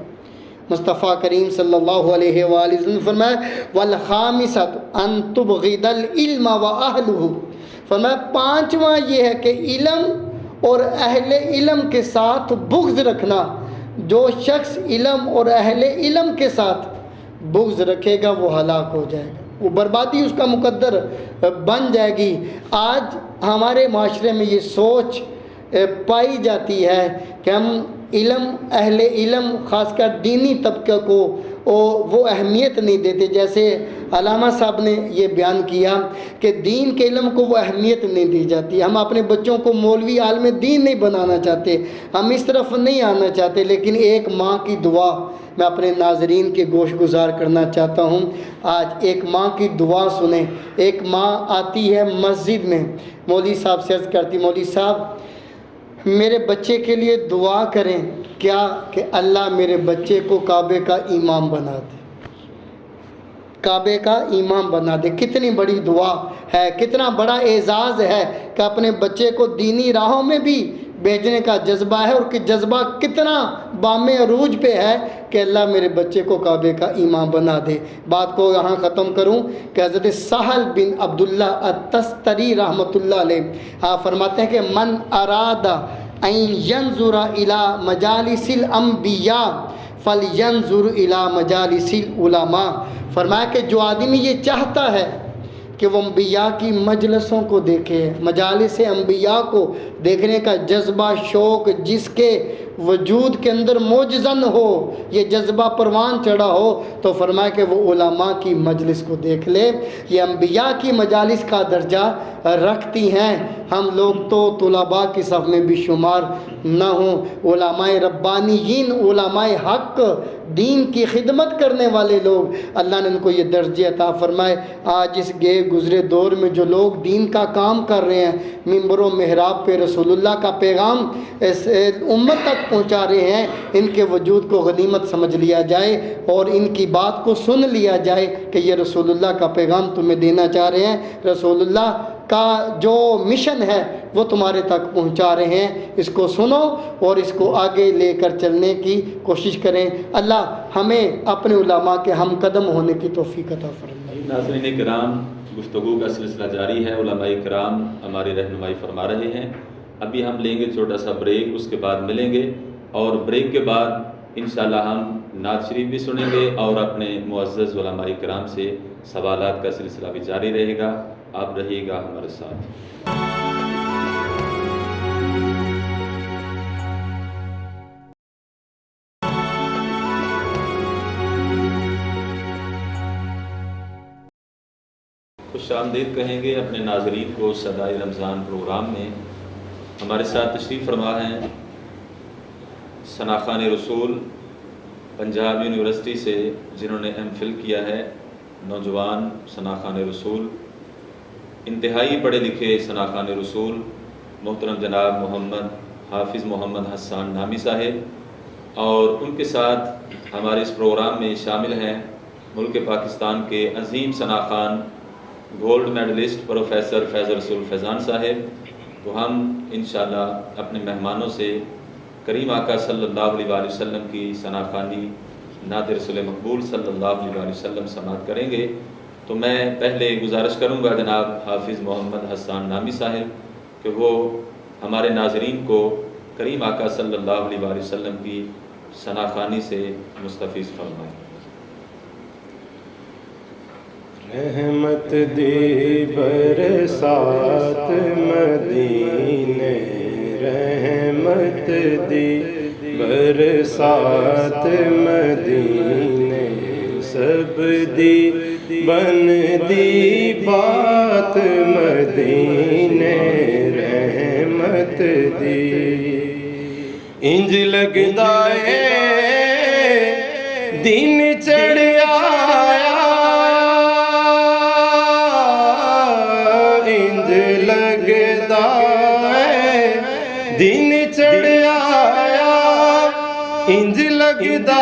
مصطفیٰ کریم صلی اللہ علیہ وآلہ وسلم فرمایا وَالْخَامِسَةُ أَن تُبْغِضَ الْعِلْمَ وَأَهْلُهُ فرمایا پانچواں یہ ہے کہ علم اور اہل علم کے ساتھ بغض رکھنا. جو شخص علم اور اہل علم کے ساتھ بغض رکھے گا وہ ہلاک ہو جائے گا, وہ بربادی اس کا مقدر بن جائے گی. آج ہمارے معاشرے میں یہ سوچ پائی جاتی ہے کہ ہم علم اہل علم خاص کر دینی طبقے کو وہ اہمیت نہیں دیتے. جیسے علامہ صاحب نے یہ بیان کیا کہ دین کے علم کو وہ اہمیت نہیں دی جاتی. ہم اپنے بچوں کو مولوی عالم دین نہیں بنانا چاہتے, ہم اس طرف نہیں آنا چاہتے. لیکن ایک ماں کی دعا میں اپنے ناظرین کے گوش گزار کرنا چاہتا ہوں. آج ایک ماں کی دعا سنیں. ایک ماں آتی ہے مسجد میں, مولوی صاحب سے عرض کرتی مولوی صاحب میرے بچے کے لیے دعا کریں. کیا کہ اللہ میرے بچے کو کعبے کا امام بنا دے, کعبے کا امام بنا دے. کتنی بڑی دعا ہے, کتنا بڑا اعزاز ہے کہ اپنے بچے کو دینی راہوں میں بھی بھیجنے کا جذبہ ہے, اور کہ جذبہ کتنا بام عروج پہ ہے کہ اللہ میرے بچے کو کعبے کا امام بنا دے. بات کو یہاں ختم کروں کہ حضرت سہل بن عبداللہ التستری رحمۃ اللہ علیہ آپ فرماتے ہیں کہ من اراد ان ینظر الی مجالس الانبیاء فلینظر الی مجالس العلماء. فرمایا کہ جو آدمی یہ چاہتا ہے کہ وہ انبیاء کی مجلسوں کو دیکھے, مجالس انبیاء کو دیکھنے کا جذبہ شوق جس کے وجود کے اندر موجزن ہو, یہ جذبہ پروان چڑھا ہو, تو فرمایا کہ وہ علماء کی مجلس کو دیکھ لے. یہ انبیاء کی مجالس کا درجہ رکھتی ہیں. ہم لوگ تو طلباء کی صف میں بھی شمار نہ ہوں. علماء ربانیین, علماء حق, دین کی خدمت کرنے والے لوگ, اللہ نے ان کو یہ درجے عطا فرمائے. آج اس گئے گزرے دور میں جو لوگ دین کا کام کر رہے ہیں, ممبر و محراب پہ رسول اللہ کا پیغام اس امت تک پہنچا رہے ہیں, ان کے وجود کو غنیمت سمجھ لیا جائے اور ان کی بات کو سن لیا جائے کہ یہ رسول اللہ کا پیغام تمہیں دینا چاہ رہے ہیں. رسول اللہ کا جو مشن ہے وہ تمہارے تک پہنچا رہے ہیں. اس کو سنو اور اس کو آگے لے کر چلنے کی کوشش کریں. اللہ ہمیں اپنے علماء کے ہم قدم ہونے کی توفیق عطا فرمائے. ناظرین کرام, گفتگو کا سلسلہ جاری ہے. علماء کرام ہماری رہنمائی فرما رہے ہیں. ابھی ہم لیں گے چھوٹا سا بریک, اس کے بعد ملیں گے, اور بریک کے بعد انشاءاللہ ہم نعت شریف بھی سنیں گے اور اپنے معزز علماء کرام سے سوالات کا سلسلہ بھی جاری رہے گا. آپ رہیے گا ہمارے ساتھ. خوش آمدید کہیں گے اپنے ناظرین کو صدائے رمضان پروگرام میں. ہمارے ساتھ تشریف فرما ہیں ثنا خان رسول پنجاب یونیورسٹی سے, جنہوں نے ایم فل کیا ہے. نوجوان ثنا خان رسول, انتہائی پڑھے لکھے ثنا خان رسول, محترم جناب محمد حافظ محمد حسان نامی صاحب, اور ان کے ساتھ ہمارے اس پروگرام میں شامل ہیں ملک پاکستان کے عظیم ثنا خان گولڈ میڈلسٹ پروفیسر فیض رسول فیضان صاحب. تو ہم انشاءاللہ اپنے مہمانوں سے کریم آقا صلی اللہ علیہ وآلہ وسلم کی ثنا خوانی نعت رسول مقبول صلی اللہ علیہ وآلہ وسلم سماعت کریں گے. تو میں پہلے گزارش کروں گا جناب حافظ محمد حسان نامی صاحب کہ وہ ہمارے ناظرین کو کریم آقا صلی اللہ علیہ وآلہ وسلم کی ثنا خوانی سے مستفیض فرمائیں. رحمت دی برسات مدینے, رحمت دی برسات مدینے, سب دی بن دی بات مدینے, رحمت دی. انج لگدا اے دن چڑھیا, دن چڑھ آیا, انج لگدا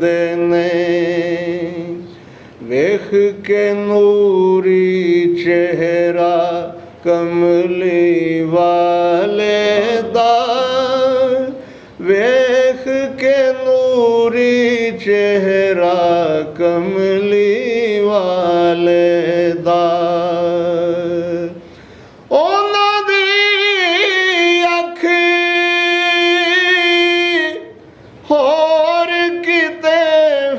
دے نے ویکھ کے نوری چہرہ کملی والے دا ویکھ کے نوری چہرہ کملی والے دا ਉਹਨਾਂ ਦੀ ਅੱਖ ਹੋਰ ਕਿਤੇ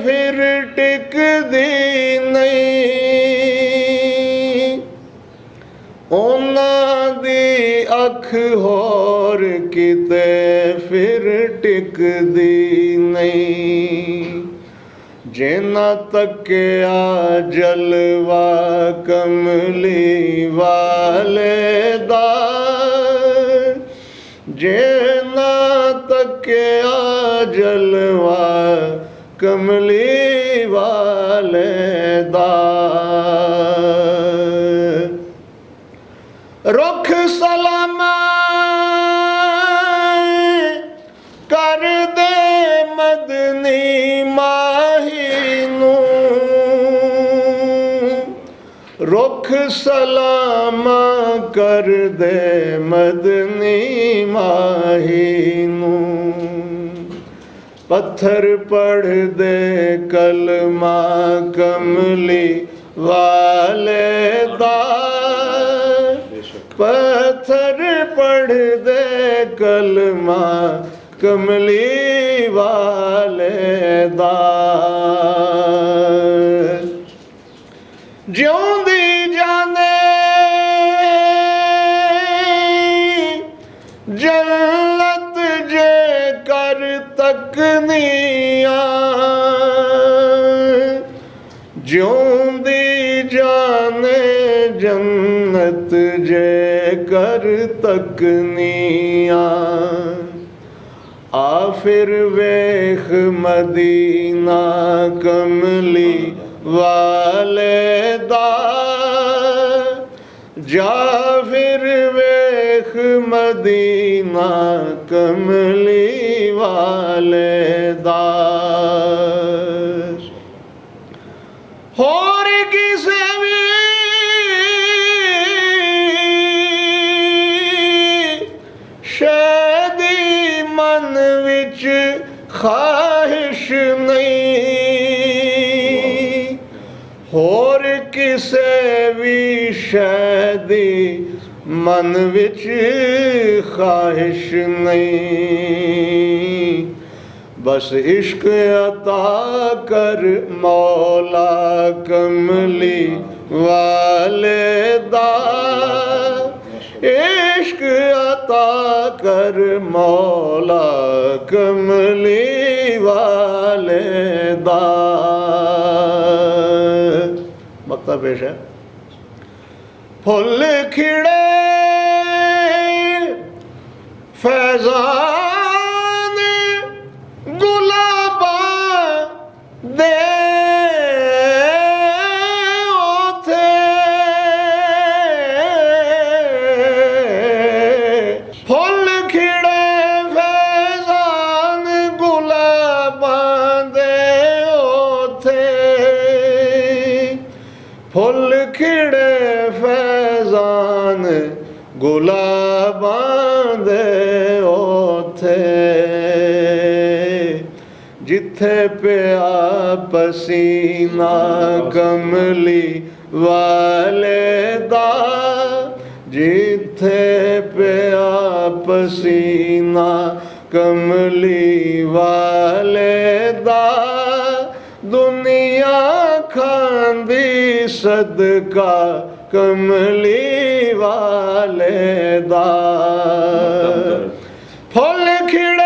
ਫਿਰ ਟਿਕਦੀ ਨਹੀਂ ਉਹਨਾਂ ਦੀ ਅੱਖ ਹੋਰ ਕਿਤੇ ਫਿਰ ਟਿਕਦੀ ਨਹੀਂ ਜਿਨ੍ਹਾਂ ਤੱਕਿਆ ਜਲਵਾ ਕਮਲੀ ਵਾਲੇ ਦਾ ਜਿਨ੍ਹਾਂ ਤੱਕਿਆ ਜਲਵਾ ਕਮਲੀ ਵਾਲੇ ਦਾ ਰੁੱਖ ਸਲਾਮਾ ਕਰਦੇ ਮਦਨੀ ਮਾਹੀ ਨੂੰ ਰੁੱਖ ਸਲਾਮਾ ਕਰਦੇ ਮਦਨੀ ਮਾਹੀ ਨੂੰ ਪੱਥਰ ਪੜ੍ਹਦੇ ਕਲਮਾ ਕਮਲੀ ਵਾਲੇ ਦਾ ਪੱਥਰ ਪੜ੍ਹਦੇ ਕਲਮਾ ਕਮਲੀ ਵਾਲੇ ਦਾ ਜਿਉਂਦੀ ਜਾਨੇ ਜੰਨਤ ਜੇ ਕਰ ਤੱਕਨੀਆਂ ਜਿਉਂਦੀ ਜਾਨੇ ਜੰਨਤ ਜੇ ਕਰ ਤੱਕਨੀਆਂ ਆ ਫਿਰ ਵੇਖ ਮਦੀਨਾ ਕਮਲੀ ਵਾਲੇ ਦਾ ਜਾ ਫਿਰ ਵੇਖ ਮਦੀਨਾ ਕਮਲੀ ਵਾਲੇ ਦਾ ਹੋਰ ਕਿਸੇ ਵੀ ਸ਼ੈ ਦੀ ਮਨ ਵਿੱਚ ਖਾਹਿਸ਼ ਨਹੀਂ ਹੋਰ ਕਿਸੇ ਵੀ ਸ਼ੈ ਦੀ ਮਨ ਵਿੱਚ ਖਾਹਿਸ਼ ਨਹੀਂ ਬਸ ਇਸ਼ਕ ਅਤਾ ਕਰ ਮੌਲਾ ਕਮਲੀ ਵਾਲੇ ਦਾ ਇਸ਼ਕ ਅਤਾ ਕਰ ਮੌਲਾ ਕਮਲੀ ਵਾਲੇ ਦਾ ਮਕਤਾ ਪੇਸ਼ ਹੈ ਫੁੱਲ ਖਿੜੇ ਫੈਜ਼ਾਨ ਗੁਲਾਬਾਂ ਦੇ ਉਥੇ ਫੁੱਲ ਖਿੜੇ ਫੈਜ਼ਾਨ ਗੁਲਾਬਾਂ ਦੇ ਉਥੇ ਫੁੱਲ ਖਿੜੇ ਫੈਜ਼ਾਨ ਗੁਲਾਬਾਂ ਦੇ ਉਥੇ ਜਿੱਥੇ ਪਿਆ ਪਸੀਨਾ ਕਮਲੀ ਵਾਲੇ ਦਾ ਜਿੱਥੇ ਪਿਆ ਪਸੀਨਾ ਕਮਲੀ ਵਾਲੇ ਦਾ ਦੁਨੀਆ ਖਾਂਦੀ ਸਦਕਾ ਕਮਲੀ ਵਾਲੇ ਦਾ ਫੁੱਲ ਖਿੜੇ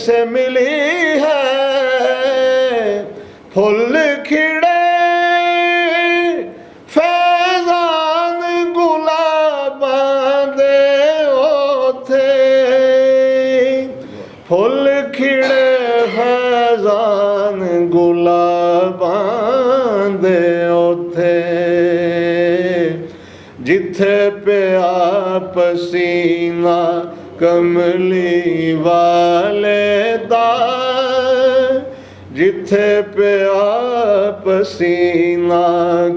سے ملی ہے پھول کھڑے فیضان گلاباں دے اوتھے پھول کھڑے فیضان گلاباں دے اوتھے جتھے پیا پسینہ کملی والے دا جتھے پیا پسینہ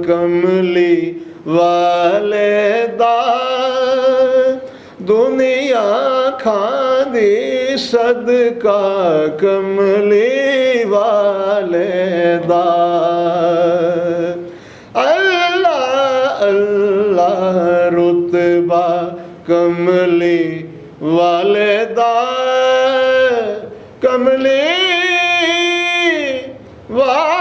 کملی والے دا دنیا کھاندی صدقہ کملی والے دا اللہ اللہ رتبہ کملی والے دا کملی والے